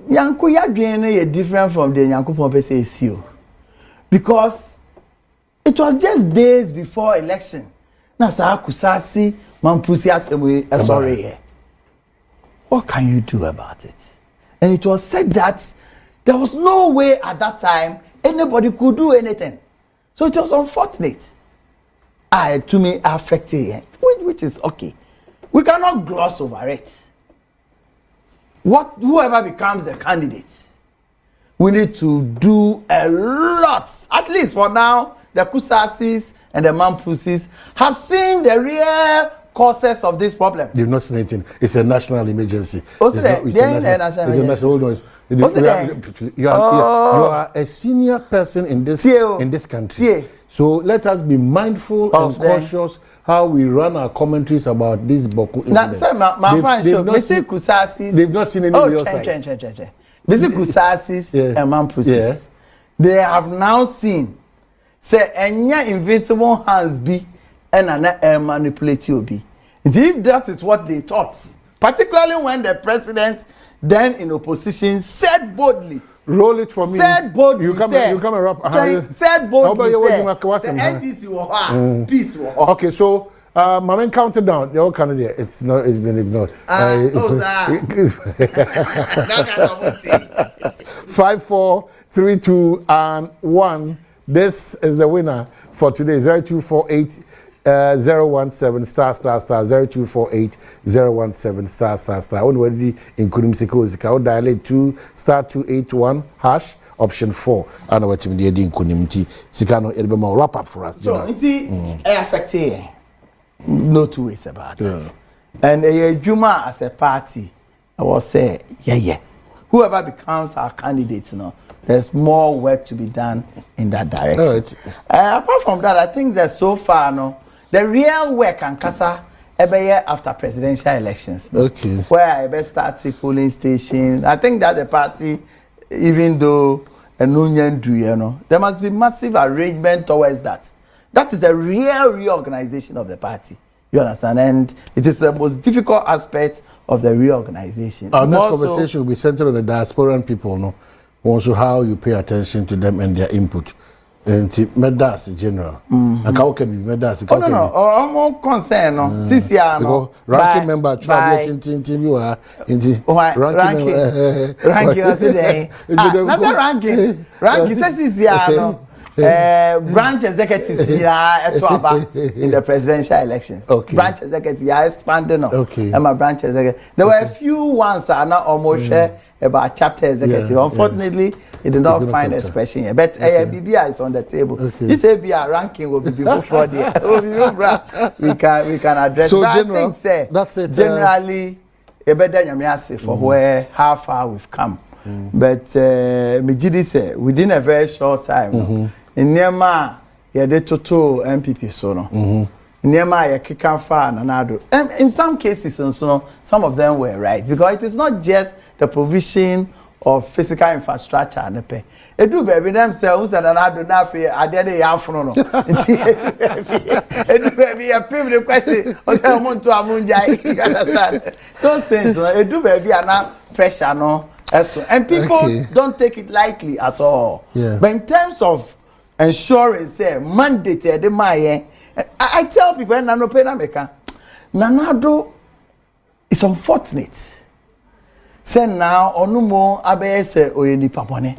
Yadwene is different from the Yanku Pompese issue. Because it was just days before election. Nasa Kusasi, Mampusi Asemwe, sorry. What can you do about it? And it was said that there was no way at that time anybody could do anything. So it was unfortunate. To me, affected, which is okay. We cannot gloss over it. Whoever becomes the candidate, we need to do a lot. At least for now, the Kusasis and the Mampusis have seen the real causes of this problem. You've not seen anything. It's a national emergency. Also, it's a national. Hold on. You are a senior person in this country. So let us be mindful and cautious how we run our commentaries about this Boku incident. Now, my friend, they've not seen any real signs. Mr. Kusasis and Mampusis, they have now seen say enya invincible hands be and an manipulative be. If that is what they thought, particularly when the president, then in opposition, said boldly. Roll it for me. Said boldly. You come and rap. Said boldly. The NDC war, peace war. Okay, so my man counted down. The whole candidate, it's been ignored. 5, 4, 3, 2, and 1. This is the winner for today. 0248 017 star 0248 017 star. When we in Kunimsiko, dial 2 star 281 hash option 4. And what team did in Kunimti. Sikano Edbema wrap up for us. So it affects here. No two ways about it. And Juma as a party, I will say, whoever becomes our candidate, there's more work to be done in that direction. Apart from that, I think that so far, the real work and casa every year after presidential elections. Where I best start the polling station. I think that the party, even though a union do, there must be massive arrangement towards that. That is the real reorganization of the party. You understand? And it is the most difficult aspect of the reorganization. Our next conversation will be centered on the diasporan people, also how you pay attention to them and their input. And Medas in general. And how can be Medas? I'm more concerned. Because ranking member, ranking says branch executives in the presidential election. Branch executives are expanding. And my branch executive. There were a few ones are not almost about chapter executive. Unfortunately, it did not find expression yet. But BBI is on the table. This ABR ranking will be before the we can address. So but general, I think, that's it. Generally, for where how far we've come. But Mijidi said within a very short time. In Nema, did toto NPP Nema kikan fa nanado. In some cases, some of them were right because it is not just the provision of physical infrastructure. Edu baby themselves and nanado na fe adede yafuno no. Edu baby a primitive question. Ose omuntu amunjai. Understand? Those things, edu baby ana pressure no. And people don't take it lightly at all. But in terms of ensuring, mandated, I tell people, Nanado is unfortunate. Say now, Onumo Abese Oyeni Papone.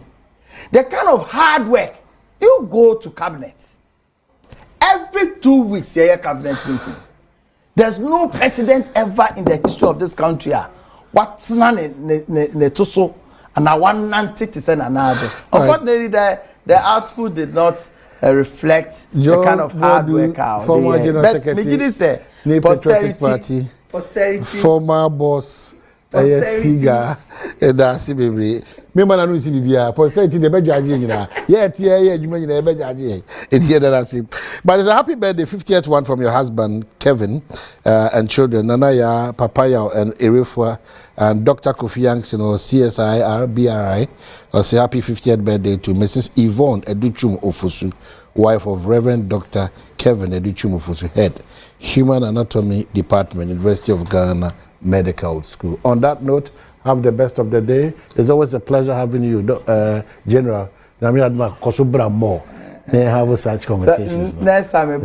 The kind of hard work, you go to cabinet. Every 2 weeks, you have a cabinet meeting. There's no president ever in the history of this country. What's not ne tuso and I want nanti to send another. Unfortunately, the output did not reflect the kind of hard work out. Former General Secretary, Patriotic Party, former boss, Siga, and Darcy Baby. Remember, I know CBBA, posterity the Bejaji, you may never judge it. But it's a happy birthday, 50th one from your husband, Kevin, and children, Nanaya, Papaya, and Erifwa, and Dr. Kofi Yankson, or CSI, RBRI. Say happy 50th birthday to Mrs. Yvonne Educhum Ofosu, wife of Reverend Dr. Kevin Educhum Ofosu, head, Human Anatomy Department, University of Ghana Medical School. On that note, have the best of the day. It's always a pleasure having you, General. Nami adma kosubra more. They have such conversations. Next time, me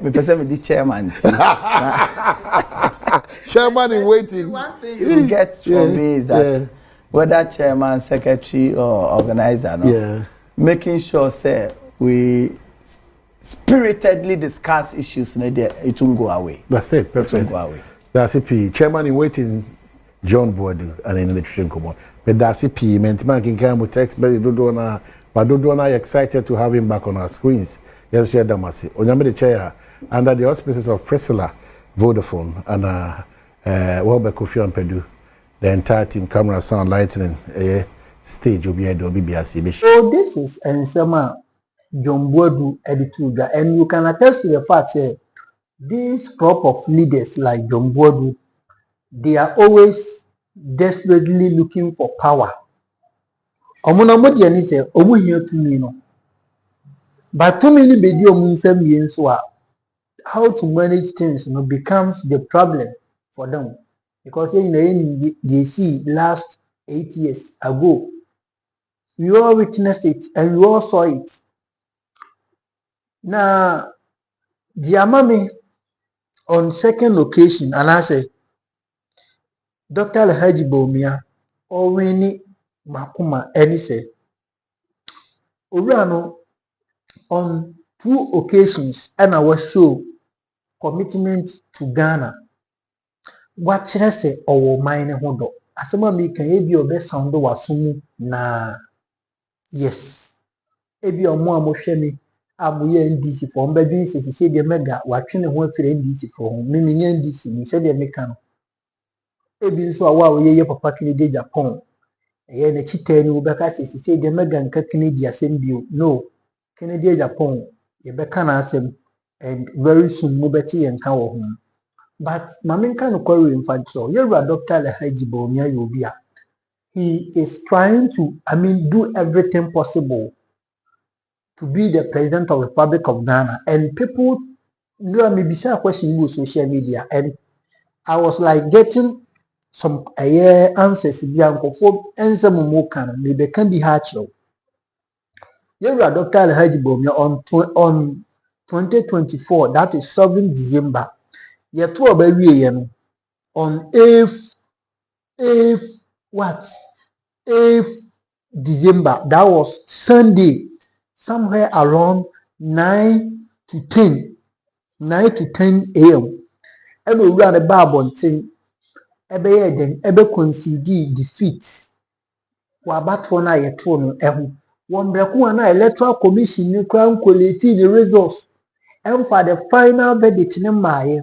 person the chairman. Chairman in waiting. One thing you get from me is that whether chairman, secretary, or organizer, making sure we spiritedly discuss issues, it won't go away. That's it. Perfect. It won't go away. That's it. Chairman in waiting. John Boadu and in the nutrition come on. But that's it. Mentima can come with text, but you don't But don't are excited to have him back on our screens. Yes, share Damasi. Onyame the chair under the auspices of Priscilla, Vodafone, and Welbeck Kofi and Pedu. The entire team, camera, sound, lighting, stage will be at the BBC. So this is Nsema John Boadu editor, and you can attest to the fact that this crop of leaders like John Boadu, they are always desperately looking for power. Omunamodi ani say omu hia tumi no. But too many bedi omu nsam yen so a how to manage things becomes the problem for them. Because they see last 8 years ago, we all witnessed it and we all saw it. Now, the Amami on second occasion, and I say, Dr. Bawumia, Owini Makuma, and say, Urano on 2 occasions, and I was show commitment to Ghana. What should I say? Our mine hodo. Asema mi kan ebi obe sound wasumu na yes. Ebi omo amohwe mi amoye NDC for mbedwin sisi de mega watwe ne ho afire NDC for ho mi nya NDC ni se de meka no. Ebi nso awa oyeye papa Kennedy Japan. Eye na chitani wo beka sisi de mega nka Kennedy asem bio. No. Kennedy Japan ye beka na asem and very soon mo beti ye nka wo ho. But Maminka no quarry in fact so you're a Dr. Bawumia Yobia. He is trying to do everything possible to be the president of the Republic of Ghana. And people maybe say a question in social media, and I was like getting some answers for answer maybe can be hard. You're a Dr. Bawumia on 2024, that is 7 December. You're two about on 8th December, that was Sunday, somewhere around 9 to 10 a.m. And we ran a Bible thing, ebe concede defeat. Wabatona yetono one breakuna electoral commission ni crown quality the results. And for the final verdict in my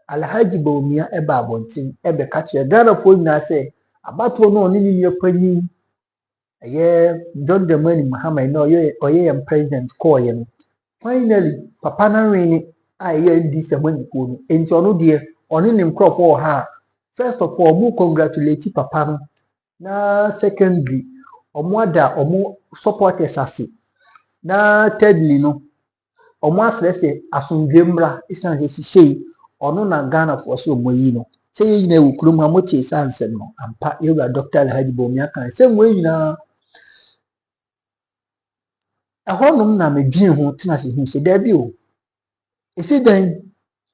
Alhaji Bawumia eba abontin ebe kache Ghana for na say abato no ni ni panyin John Dramani Mahama no oye president call yen finally papa na weni aye ndi semani ko no enti ono de oni nim crop for ha first of all mu congratulate papa no na secondly omo ada omo supporters ase na thirdly no omo asese asundwemra isan se sei ono na Ghana for so moyi no say yi na wukurum ha motie sanse no ampa yewura Dr. Bawumia kan say moyi na ehonum na medwin ho tena se hu se da bi o esi dan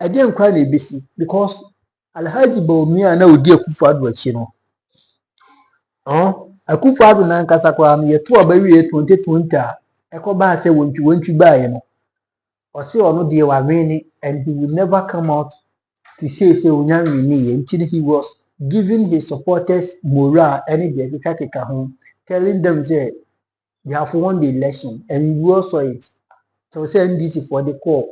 ade nkwa na ebesi because Alhaji Bawumia na odi Akufo-Addo achi no Akufo-Addo na nkasa kwa no yeto abawie 2020 a ekoba se wontwi baaye no o se ono de wa wini and he will never come out to say Unyamini until he was giving his supporters morale and the home, telling them say they have won the election and you also it. So send this for the court,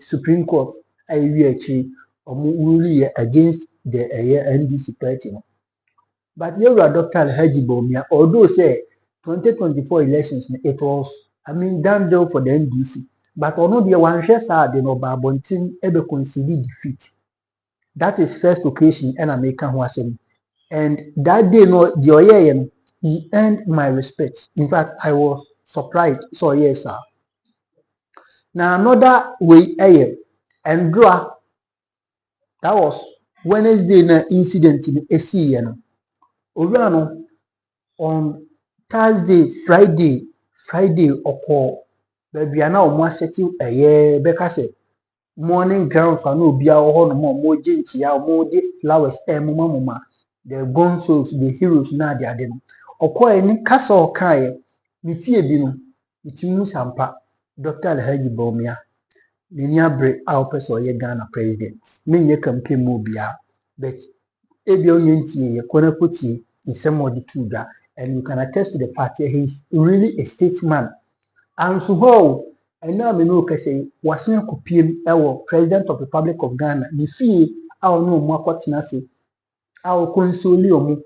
Supreme Court, actually ruling against the NDC party. But you are Dr. Bawumia, although say 2024 elections it was done deal for the NDC. But ono the one share sad no babontin ebe concede defeat. That is first occasion and I make one. And that day no the oye he earned my respect. In fact, I was surprised. So yes, sir. Now another way and draw that was Wednesday na incident in ACN. Orano on Thursday, Friday occur. Baby, I now must settle a year because morning ground for no be our home more jinty, more flowers, mama. The gonsos, the heroes, now they are them. Or quite any castle kaya, Mitia Bino, Mitimu Sampa, Dr. Bawumia, Linia break out or ye Ghana president. Mean ye campaign mobile, but Ebion Yenti, Konaputi, in some of the two and you can attest to the fact that he's really a statesman. And so, and now we know say was not copium our President of the Republic of Ghana. The fee our no more potency, our consolio.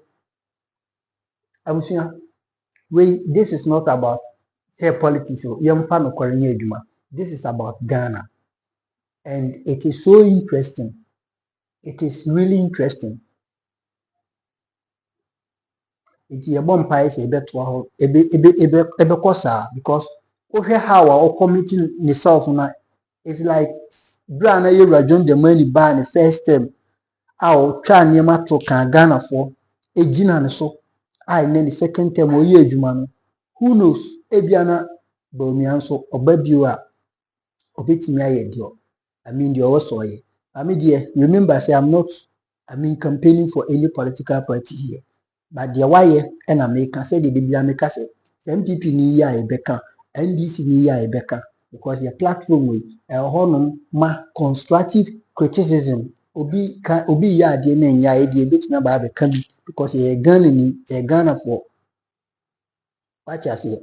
I was saying, this is not about say politics or young fan of Korean. This is about Ghana, and it is so interesting. It is really interesting. It's a bumpire say better ebe kosa because okay how our committee itself now it's like brand you rajon the money ban the first term our try nyema to kan Ghana for ejina ne so I then the second term oye adwuma no who knows ebiana Bawumia so obabio a obetimi aye dio I mean the also ye I mean dear remember say I'm not campaigning for any political party here. But the why and America said the America said NPP ni ya ebeka, NDC ni ya ebeka because the platform we honum ma constructive criticism obi ya de na nya e de bit na ba beka bi because ye Ghana for what you say.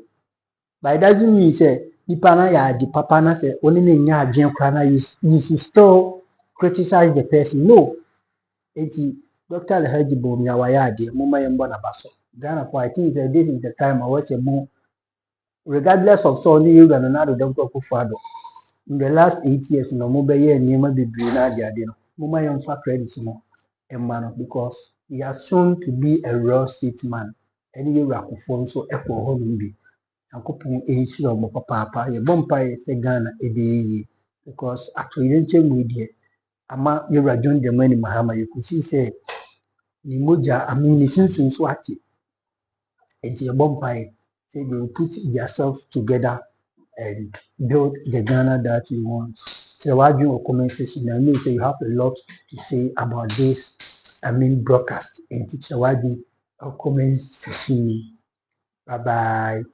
But it doesn't mean say nipa na ya di papa na say oni na nya adwen kra na you should still criticize the person. No. Eti Dr. Alhaji Bawumia wayade mama yembo na baso Ghana for I think that this is the time I was a more regardless of so ni you na do dem ko fado in the last 8 years no mo be ye niema bebre na ade ade no mama yem fa credit no emma no because he has shown to be a real statesman and you rakofo so ekwo ho no bi akopon ehiri omo papa ye bompa ye se Ghana ebe because actually media ama yewra John the money Mahama you could see say ni moja since so ati enti e bompai say they will put themselves together and build the Ghana that we want. So why do you comment section? I know say you have a lot to say about this broadcast and teacher why be a comment section. Bye bye.